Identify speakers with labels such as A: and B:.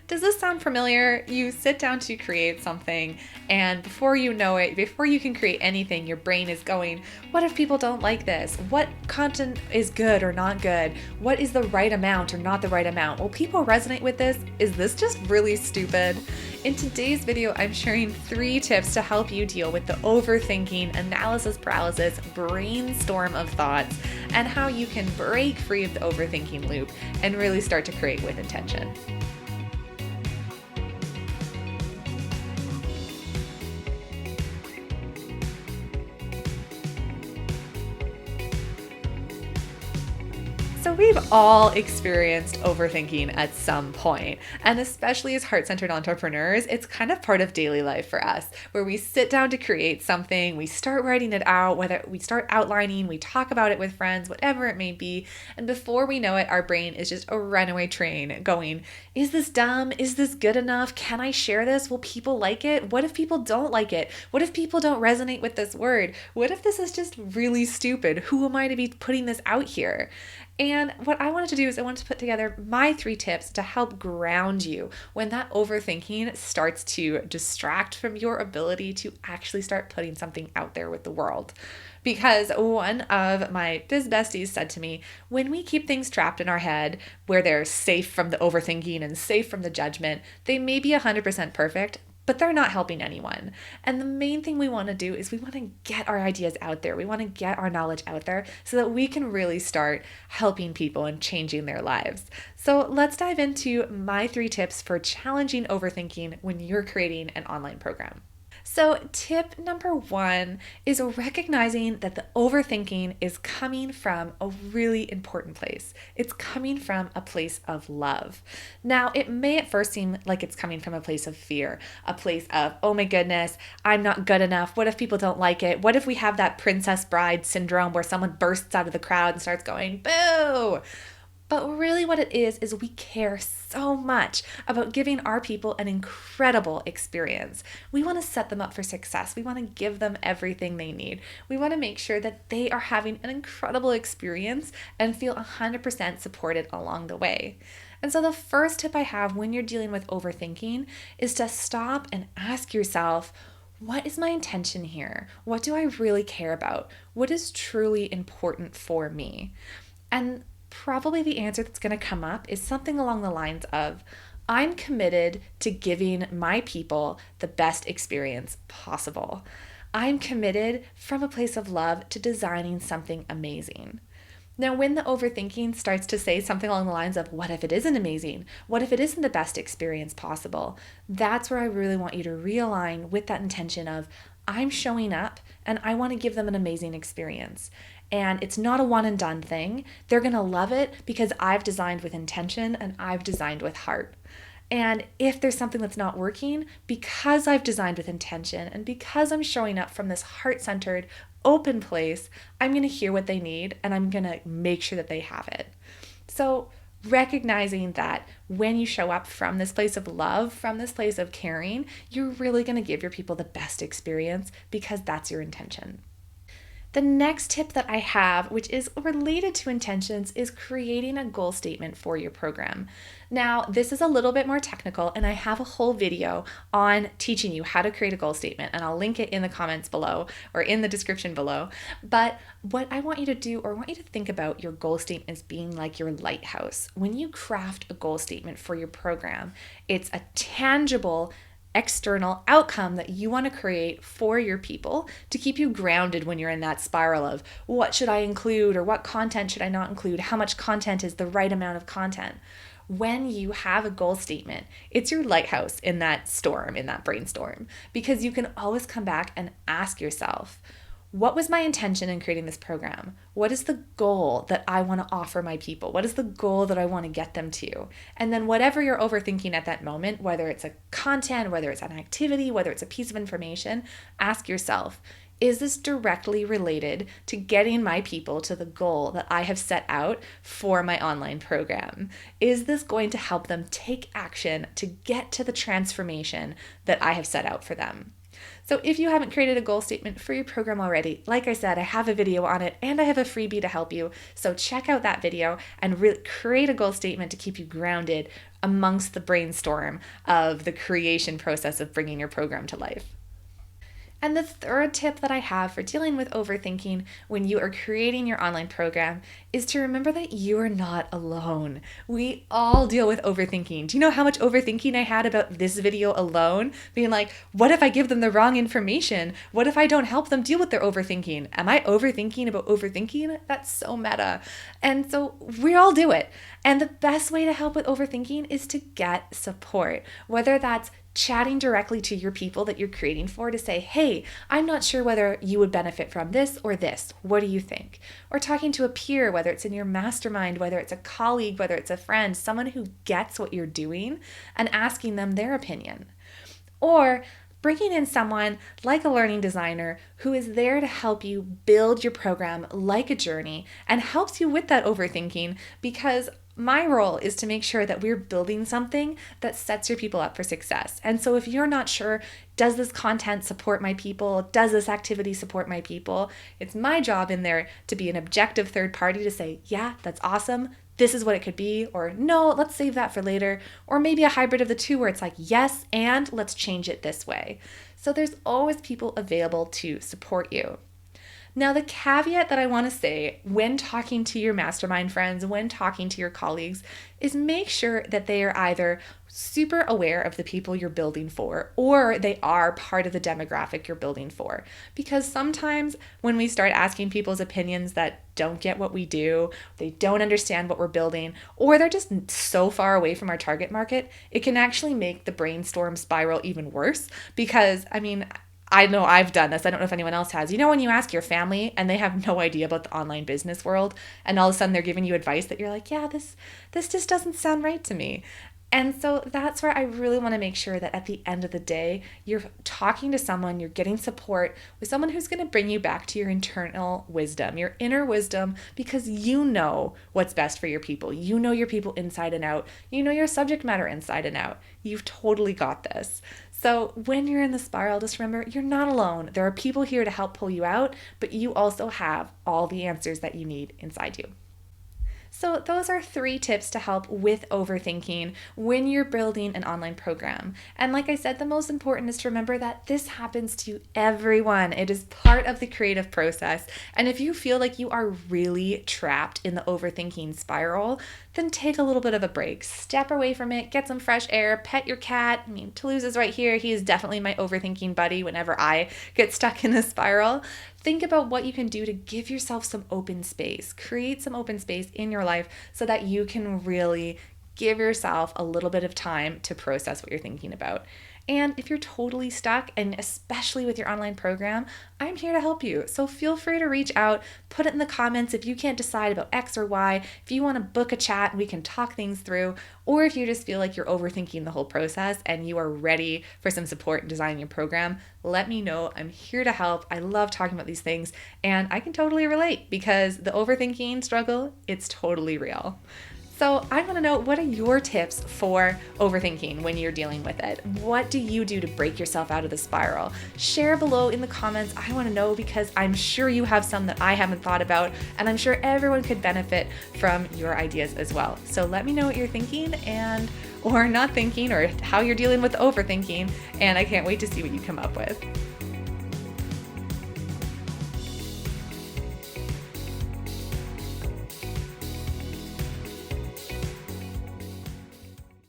A: Does this sound familiar? You sit down to create something, and before you know it, before you can create anything, your brain is going, what if people don't like this? What content is good or not good? What is the right amount or not the right amount? Will people resonate with this? Is this just really stupid? In today's video, I'm sharing 3 tips to help you deal with the overthinking, analysis paralysis, brainstorm of thoughts, and how you can break free of the overthinking loop and really start to create with intention. So we've all experienced overthinking at some point, and especially as heart-centered entrepreneurs, it's kind of part of daily life for us, where we sit down to create something, we start writing it out, whether we start outlining, we talk about it with friends, whatever it may be, and before we know it, our brain is just a runaway train going, is this dumb? Is this good enough? Can I share this? Will people like it? What if people don't like it? What if people don't resonate with this word? What if this is just really stupid? Who am I to be putting this out here? And what I wanted to do is I wanted to put together my 3 tips to help ground you when that overthinking starts to distract from your ability to actually start putting something out there with the world. Because one of my biz besties said to me, when we keep things trapped in our head where they're safe from the overthinking and safe from the judgment, they may be 100% perfect, but they're not helping anyone. And the main thing we want to do is we want to get our ideas out there. We want to get our knowledge out there so that we can really start helping people and changing their lives. So let's dive into my 3 tips for challenging overthinking when you're creating an online program. So tip number 1 is recognizing that the overthinking is coming from a really important place. It's coming from a place of love. Now, it may at first seem like it's coming from a place of fear, a place of, oh my goodness, I'm not good enough. What if people don't like it? What if we have that princess bride syndrome where someone bursts out of the crowd and starts going, boo? But really what it is we care so much about giving our people an incredible experience. We want to set them up for success. We want to give them everything they need. We want to make sure that they are having an incredible experience and feel 100% supported along the way. And so the first tip I have when you're dealing with overthinking is to stop and ask yourself, what is my intention here? What do I really care about? What is truly important for me? And probably the answer that's going to come up is something along the lines of, I'm committed to giving my people the best experience possible. I'm committed from a place of love to designing something amazing. Now, when the overthinking starts to say something along the lines of, what if it isn't amazing? What if it isn't the best experience possible? That's where I really want you to realign with that intention of, I'm showing up and I want to give them an amazing experience. And it's not a one and done thing. They're going to love it because I've designed with intention and I've designed with heart. And if there's something that's not working, because I've designed with intention and because I'm showing up from this heart-centered, open place, I'm going to hear what they need and I'm going to make sure that they have it. So recognizing that when you show up from this place of love, from this place of caring, you're really going to give your people the best experience because that's your intention. The next tip that I have, which is related to intentions, is creating a goal statement for your program. Now, this is a little bit more technical, and I have a whole video on teaching you how to create a goal statement, and I'll link it in the comments below or in the description below. But what I want you to do, or want you to think about your goal statement as being like your lighthouse. When you craft a goal statement for your program, it's a tangible external outcome that you want to create for your people to keep you grounded when you're in that spiral of what should I include or what content should I not include? How much content is the right amount of content? When you have a goal statement, it's your lighthouse in that storm, in that brainstorm, because you can always come back and ask yourself, what was my intention in creating this program? What is the goal that I want to offer my people? What is the goal that I want to get them to? And then whatever you're overthinking at that moment, whether it's a content, whether it's an activity, whether it's a piece of information, ask yourself, is this directly related to getting my people to the goal that I have set out for my online program? Is this going to help them take action to get to the transformation that I have set out for them? So if you haven't created a goal statement for your program already, like I said, I have a video on it and I have a freebie to help you. So check out that video and really create a goal statement to keep you grounded amongst the brainstorm of the creation process of bringing your program to life. And the third tip that I have for dealing with overthinking when you are creating your online program is to remember that you are not alone. We all deal with overthinking. Do you know how much overthinking I had about this video alone? Being like, what if I give them the wrong information? What if I don't help them deal with their overthinking? Am I overthinking about overthinking? That's so meta. And so we all do it. And the best way to help with overthinking is to get support, whether that's chatting directly to your people that you're creating for to say, hey, I'm not sure whether you would benefit from this or this. What do you think? Or talking to a peer, whether it's in your mastermind, whether it's a colleague, whether it's a friend, someone who gets what you're doing and asking them their opinion. Or bringing in someone like a learning designer who is there to help you build your program like a journey and helps you with that overthinking, because my role is to make sure that we're building something that sets your people up for success. And so if you're not sure, does this content support my people? Does this activity support my people? It's my job in there to be an objective third party to say, yeah, that's awesome. This is what it could be, or no, let's save that for later, or maybe a hybrid of the two where it's like, yes, and let's change it this way. So there's always people available to support you. Now, the caveat that I want to say when talking to your mastermind friends, when talking to your colleagues, is make sure that they are either super aware of the people you're building for, or they are part of the demographic you're building for. Because sometimes when we start asking people's opinions that don't get what we do, they don't understand what we're building, or they're just so far away from our target market, it can actually make the brainstorm spiral even worse. Because, I know I've done this. I don't know if anyone else has. You know, when you ask your family and they have no idea about the online business world, and all of a sudden they're giving you advice that you're like, yeah, this just doesn't sound right to me. And so that's where I really want to make sure that at the end of the day, you're talking to someone, you're getting support with someone who's going to bring you back to your internal wisdom, your inner wisdom, because you know what's best for your people. You know your people inside and out. You know your subject matter inside and out. You've totally got this. So when you're in the spiral, just remember, you're not alone. There are people here to help pull you out, but you also have all the answers that you need inside you. So those are 3 tips to help with overthinking when you're building an online program. And like I said, the most important is to remember that this happens to everyone. It is part of the creative process. And if you feel like you are really trapped in the overthinking spiral, then take a little bit of a break. Step away from it, get some fresh air, pet your cat. Toulouse is right here. He is definitely my overthinking buddy whenever I get stuck in a spiral. Think about what you can do to give yourself some open space. Create some open space in your life so that you can really give yourself a little bit of time to process what you're thinking about. And if you're totally stuck, and especially with your online program, I'm here to help you. So feel free to reach out, put it in the comments if you can't decide about X or Y, if you want to book a chat and we can talk things through, or if you just feel like you're overthinking the whole process and you are ready for some support in designing your program, let me know. I'm here to help. I love talking about these things, and I can totally relate because the overthinking struggle, it's totally real. So I want to know, what are your tips for overthinking when you're dealing with it? What do you do to break yourself out of the spiral? Share below in the comments. I want to know because I'm sure you have some that I haven't thought about, and I'm sure everyone could benefit from your ideas as well. So let me know what you're thinking or not thinking, or how you're dealing with overthinking, and I can't wait to see what you come up with.